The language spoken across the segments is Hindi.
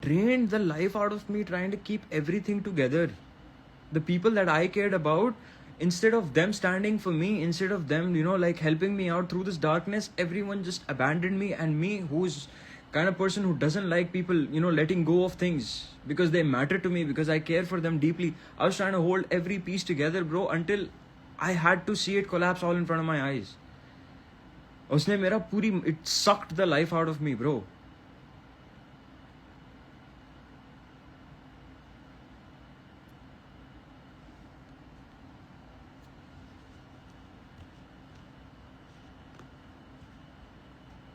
drained the life out of me trying to keep everything together. The people that I cared about, instead of them standing for me, instead of them, like helping me out through this darkness, everyone just abandoned me. And me, who's kind of person who doesn't like people, letting go of things because they matter to me, because I care for them deeply, I was trying to hold every piece together, bro, until I had to see it collapse all in front of my eyes. उसने मेरा पूरी, it sucked the life out of me, bro.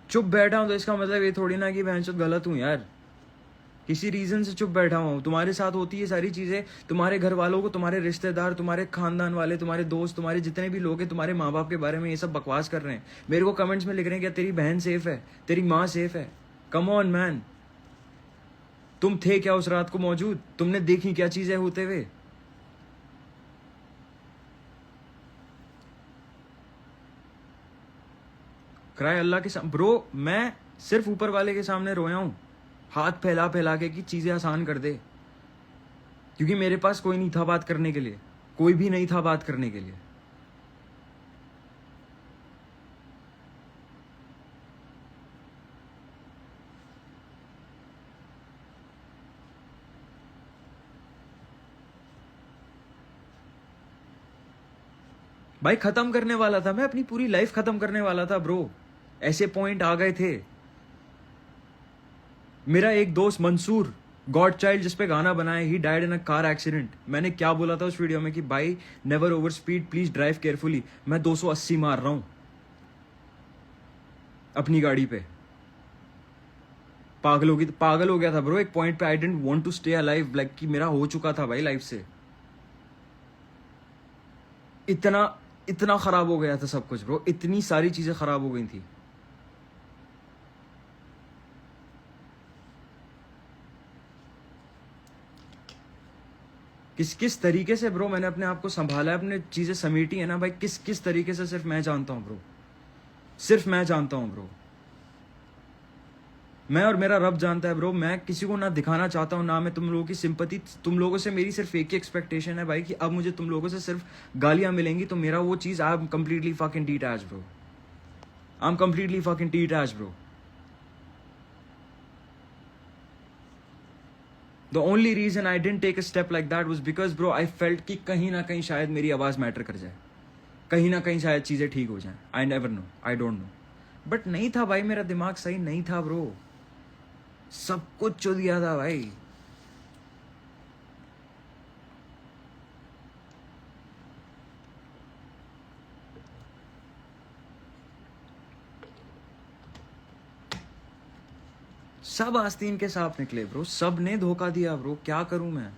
चुप बैठा हूं तो इसका मतलब ये थोड़ी ना कि मैं गलत हूं यार. किसी रीजन से चुप बैठा हूं. तुम्हारे साथ होती है सारी चीजें, तुम्हारे घर वालों को, तुम्हारे रिश्तेदार, तुम्हारे खानदान वाले, तुम्हारे दोस्त, तुम्हारे जितने भी लोग हैं, तुम्हारे माँ बाप के बारे में ये सब बकवास कर रहे हैं. मेरे को कमेंट्स में लिख रहे हैं क्या तेरी बहन सेफ है, तेरी माँ सेफ है. कम ऑन मैन, तुम थे क्या उस रात को मौजूद? तुमने देखी क्या चीजें होते हुए? क्राई अल्लाह के सामने ब्रो. मैं सिर्फ ऊपर वाले के सामने रोया हूं, हाथ फैला फैला के कि चीजें आसान कर दे, क्योंकि मेरे पास कोई नहीं था बात करने के लिए. कोई भी नहीं था बात करने के लिए. भाई खत्म करने वाला था मैं, अपनी पूरी लाइफ खत्म करने वाला था ब्रो. ऐसे पॉइंट आ गए थे. मेरा एक दोस्त मंसूर, गॉड चाइल्ड, जिसपे गाना बनाया, he died in a car accident. मैंने क्या बोला था उस वीडियो में कि भाई never over speed, please drive carefully. मैं 280 मार रहा हूं अपनी गाड़ी पे. पागल हो गया था ब्रो एक पॉइंट पे. I don't want to stay alive, like कि मेरा हो चुका था भाई लाइफ से. इतना इतना खराब हो गया था सब कुछ ब्रो. इतनी सारी चीजें खराब हो गई थी. किस किस तरीके से ब्रो मैंने अपने आप को संभाला है, अपने चीजें समेटी है ना भाई, किस किस तरीके से सिर्फ मैं जानता हूं ब्रो. सिर्फ मैं जानता हूं ब्रो. मैं और मेरा रब जानता है ब्रो. मैं किसी को ना दिखाना चाहता हूं, ना मैं तुम लोगों की सिंपैथी. तुम लोगों से मेरी सिर्फ एक ही एक्सपेक्टेशन है भाई कि अब मुझे तुम लोगों से सिर्फ गालियां मिलेंगी तो मेरा वो चीज, I am completely fucking detach bro. I am completely fucking detach bro. The only reason I didn't take a step like that was because bro I felt कि कहीं ना कहीं शायद मेरी आवाज मैटर कर जाए, कहीं ना कहीं शायद चीजें ठीक हो जाएं. I never know, I don't know. But नहीं था भाई, मेरा दिमाग सही नहीं था ब्रो. सब कुछ चो दिया था भाई. सब आस्तीन के सांप निकले ब्रो. सब ने धोखा दिया ब्रो. क्या करूं मैं?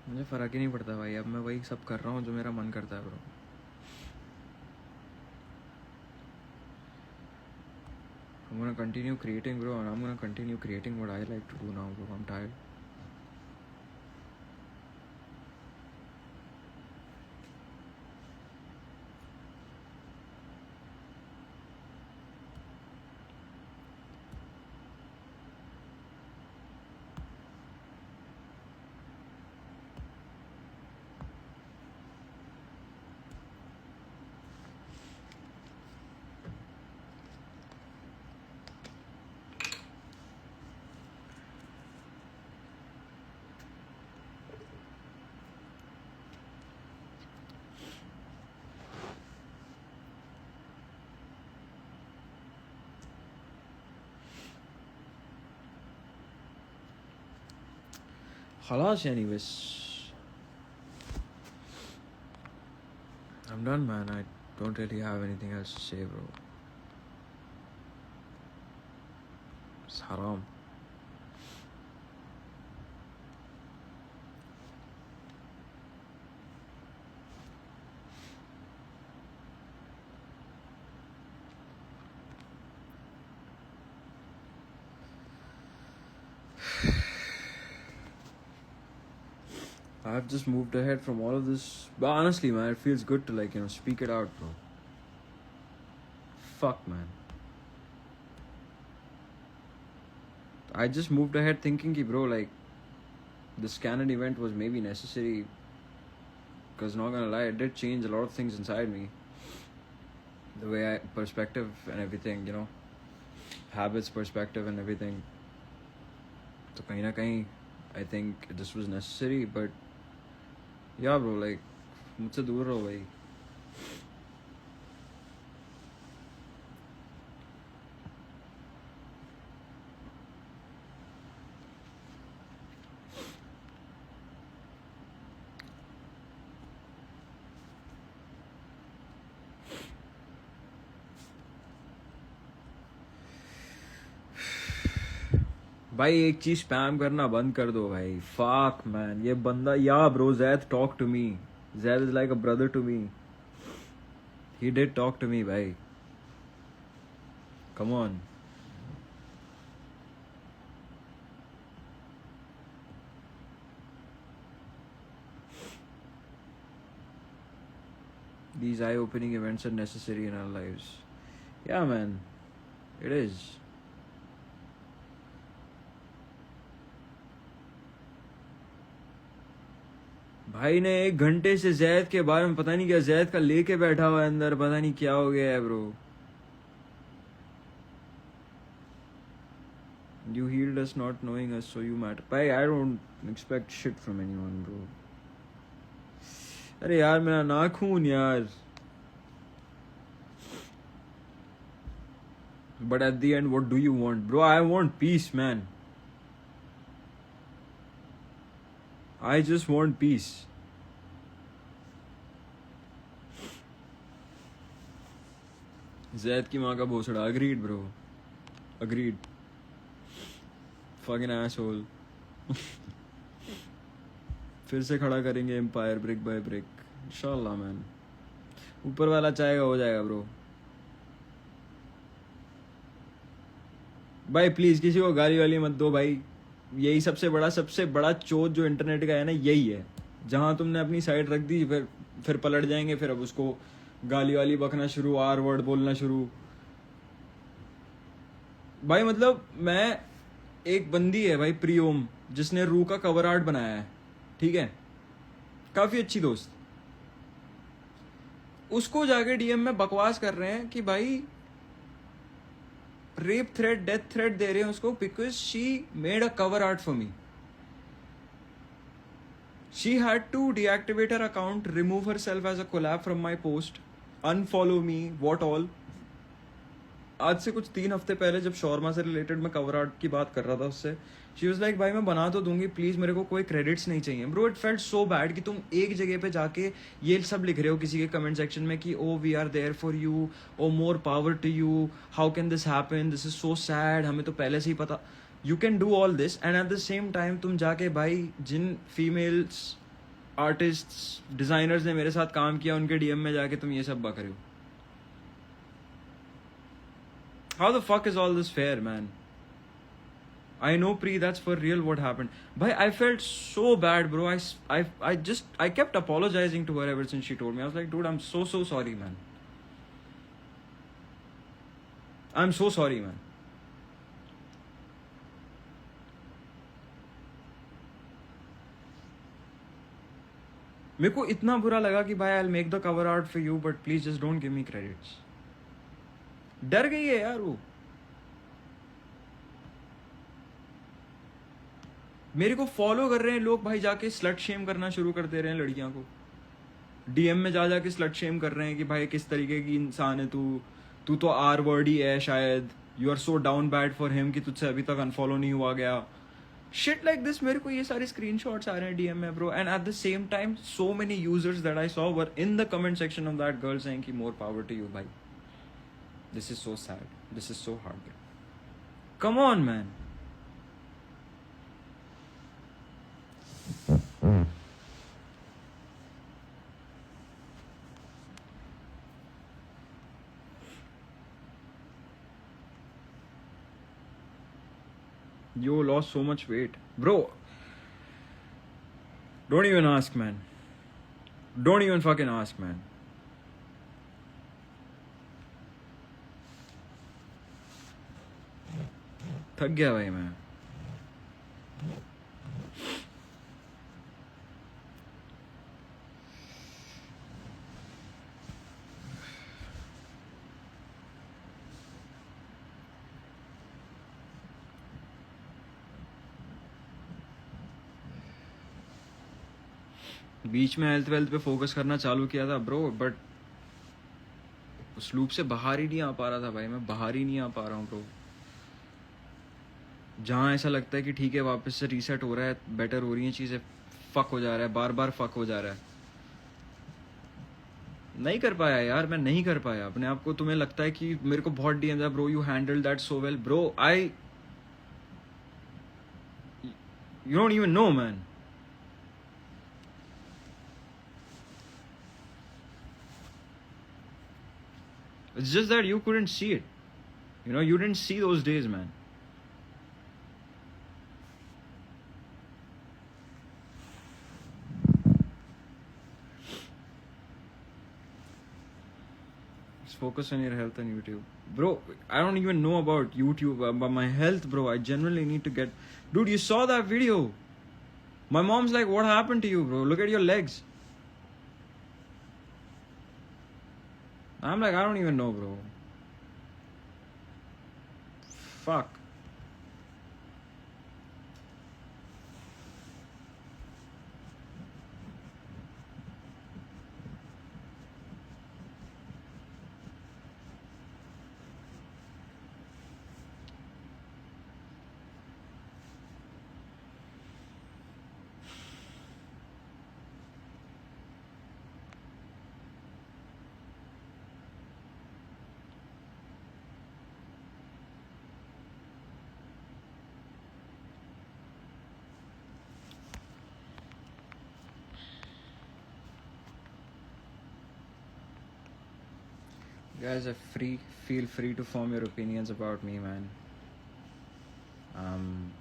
मुझे फर्क ही नहीं पड़ता भाई. अब मैं वही सब कर रहा हूँ जो मेरा मन करता है bro. I'm gonna continue creating bro, and I'm gonna continue creating what I like to do now bro. I'm tired. Khalas anyways. I'm done, man. I don't really have anything else to say, bro. It's haram. I've just moved ahead from all of this. But honestly, man, it feels good to, like, speak it out, bro. Fuck, man. I just moved ahead thinking, bro, like, this Canon event was maybe necessary. Because, not gonna lie, it did change a lot of things inside me. The way perspective and everything, habits, perspective and everything. So, kahin na kahin, I think this was necessary, but yeah, bro, like, मुझसे दूर रहो भाई. भाई एक चीज स्पैम करना बंद कर दो भाई. फक मैन, ये बंदा, या bro, Zaid talk to me. Zaid is like a brother to me. He did talk to me, भाई. Come on. These eye-opening events are necessary in our lives. Yeah, man. It is. भाई ने 1 घंटे से Zaid के बारे में पता नहीं क्या Zaid का लेके बैठा हुआ है अंदर, पता नहीं क्या हो गया है bro. You healed us not knowing us, so you matter. भाई I don't expect shit from anyone, bro. अरे यार मेरा नाखून यार. But at the end, what do you want, bro? I want peace, man. I just want peace. Zaid की माँ का भोसड़ा. Agreed, bro. Agreed. Fucking asshole. फिर से खड़ा करेंगे एम्पायर ब्रिक बाय ब्रिक. इंशाल्लाह मैन. ऊपर वाला चाहेगा हो जाएगा ब्रो. भाई प्लीज किसी को गाली वाली मत दो भाई. यही सबसे बड़ा चोट जो इंटरनेट का है ना, यही है. जहां तुमने अपनी साइड रख दी, फिर पलट जाएंगे, फिर अब उसको गाली वाली बकना शुरू, आर वर्ड बोलना शुरू. भाई मतलब मैं, एक बंदी है भाई प्रियोम, जिसने रू का कवर आर्ट बनाया है, ठीक है, काफी अच्छी दोस्त. उसको जाके डीएम में बकवास कर रहे हैं कि भाई रेप थ्रेट, डेथ थ्रेट दे रहे हैं उसको because she made a cover art for me. She had to deactivate her account, remove her self as a collab from my post, unfollow me, what all. आज से कुछ 3 हफ्ते पहले जब शॉर्मा से रिलेटेड मैं कवर आर्ट की बात कर रहा था उससे, शी वाज लाइक भाई मैं बना तो दूंगी, प्लीज मेरे को कोई क्रेडिट्स नहीं चाहिए. Bro it felt so bad कि तुम एक जगह पे जाके ये सब लिख रहे हो किसी के कमेंट सेक्शन में कि oh we are there for you, oh more power to you, how can this happen, this is so sad, हमें तो पहले से ही पता. You can do all this and at the same time तुम जाके भाई जिन फीमेल्स आर्टिस्ट डिजाइनर्स ने मेरे साथ काम किया उनके डीएम में जाके तुम ये सब बक रहे हो. How the fuck is all this fair, man? I know, Pri, that's for real what happened. Bhai, I felt so bad, bro. I kept apologizing to her ever since she told me. I was like, dude, I'm so sorry, man. I'm so sorry, man. मेरे को इतना बुरा लगा कि भाई I'll make the cover art for you, but please just don't give me credits. डर गई है यार वो. मेरे को फॉलो कर रहे हैं लोग भाई, जाके स्लट शेम करना शुरू कर दे रहे हैं लड़कियां को. डीएम में जाके स्लट शेम कर रहे हैं कि भाई किस तरीके की इंसान है तू तो आर वर्ड ही है शायद. You are so down bad for him कि तुझसे अभी तक अनफॉलो नहीं हुआ गया. shit like this मेरे को ये सारे screenshots आ रहे हैं DM में bro, and at the same time so many users that I saw were in the comment section of that girl saying कि more power to you भाई. This is so sad, this is so hard. Come on man. You lost so much weight bro. Don't even ask man. Don't even fucking ask man. थक गया भाई मैं. बीच में हेल्थ वेल्थ पे फोकस करना चालू किया था ब्रो, बट उस लूप से बाहर ही नहीं आ पा रहा था भाई. मैं बाहर ही नहीं आ पा रहा हूँ ब्रो. जहाँ ऐसा लगता है कि ठीक है वापस से रीसेट हो रहा है, बेटर हो रही हैं चीज़ें, फक हो जा रहा है, बार बार फक हो जा रहा है. नहीं कर पाया यार, मैं नहीं कर पाया अपने आप को. तुम्हें लगता है कि मेरे को बहुत डीएम था bro, you handle that so well bro. You don't even know man. It's just that you couldn't see it. You know, you didn't see those days, man. Just focus on your health on YouTube. Bro, I don't even know about YouTube, about my health, bro. I genuinely need to get... Dude, you saw that video. My mom's like, what happened to you, bro? Look at your legs. I'm like, I don't even know, bro. Fuck. Guys, feel free to form your opinions about me, man. I'm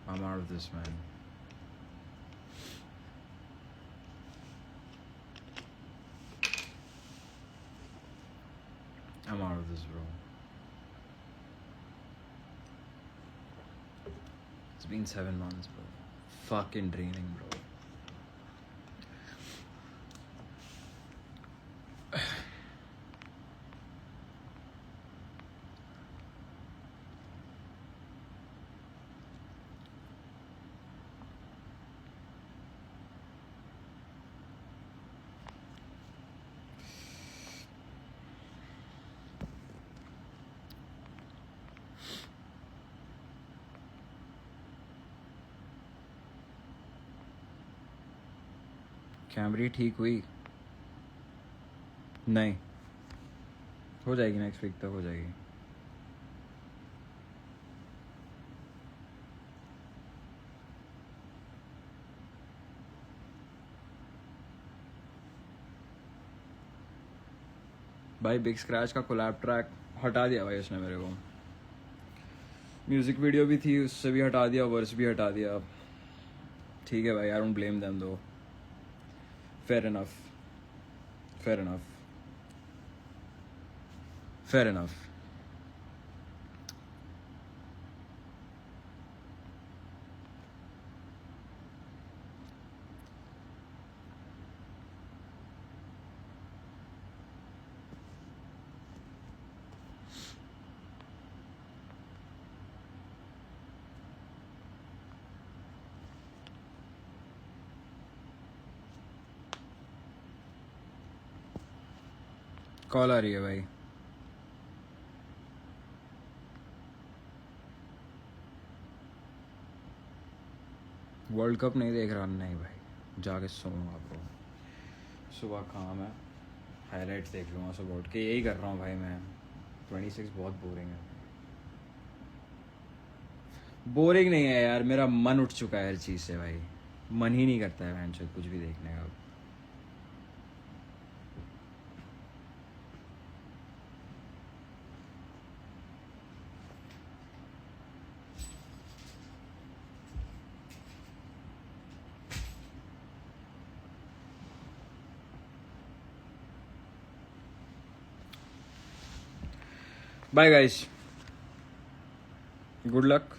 out of this, man. I'm out of this, bro. It's been 7 months, bro. Fucking draining, bro. कैमरी ठीक हुई नहीं, हो जाएगी नेक्स्ट वीक तक हो जाएगी. भाई बिग स्क्रैच का कोलैब ट्रैक हटा दिया भाई उसने मेरे को. म्यूजिक वीडियो भी थी, उससे भी हटा दिया, वर्स भी हटा दिया. ठीक है भाई, I don't blame them though. Fair enough. Fair enough. Fair enough. Call आ रही है भाई. वर्ल्ड कप नहीं देख रहा? नहीं भाई, जाके सोऊंगा ब्रो, सुबह काम है, हाईलाइट्स देख लूँगा सुबह उठ के, यही कर रहा हूँ भाई मैं। 26 बहुत बोरिंग है। बोरिंग नहीं है यार, मेरा मन उठ चुका है हर चीज़ से भाई, मन ही नहीं करता है मैच कुछ भी देखने का। Bye guys, good luck.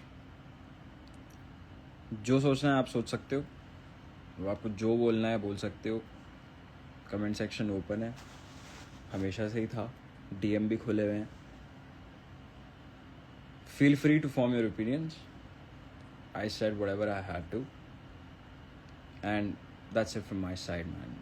जो सोचना है आप सोच सकते हो, वो आपको जो बोलना है बोल सकते हो। कमेंट सेक्शन ओपन है, हमेशा से ही था, डीएम भी खुले हुए हैं। Feel free to form your opinions. I said whatever I had to, and that's it from my side, man.